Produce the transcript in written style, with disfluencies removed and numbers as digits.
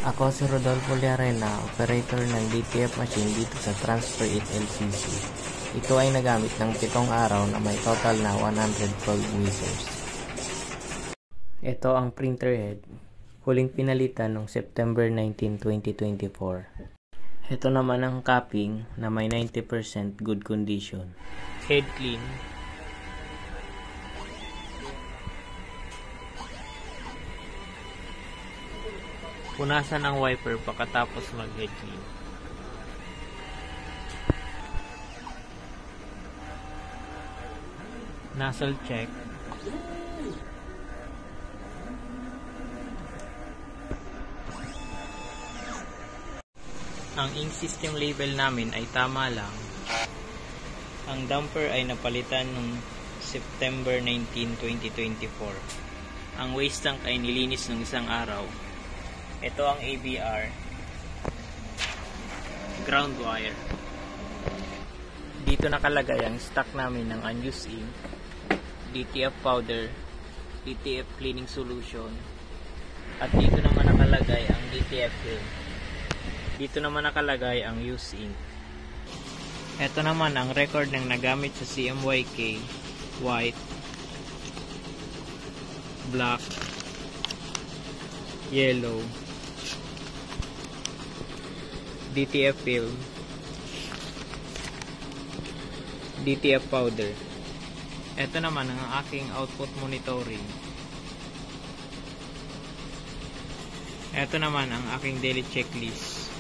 Ako si Rodolfo Liarena, operator ng DTF machine dito sa Transfer It LCC. Ito ay nagamit ng 7 araw na may total na 112 wheezers. Ito ang printer head, huling pinalitan noong September 19, 2024. Ito naman ang capping na may 90% good condition. Head clean. Punasan ang wiper pagkatapos mag-head clean. Nozzle check. Ang ink system label namin ay tama lang. Ang damper ay napalitan noong September 19, 2024. Ang waste tank ay nilinis ng 1 araw. Ito ang ABR, ground wire. Dito nakalagay ang stock namin ng unused ink, DTF powder, DTF cleaning solution, at dito naman nakalagay ang DTF film. Dito naman nakalagay ang used ink. Ito naman ang record ng nagamit sa CMYK, white, black, yellow, DTF film, DTF powder. Ito naman ang aking output monitoring. Ito naman ang aking daily checklist.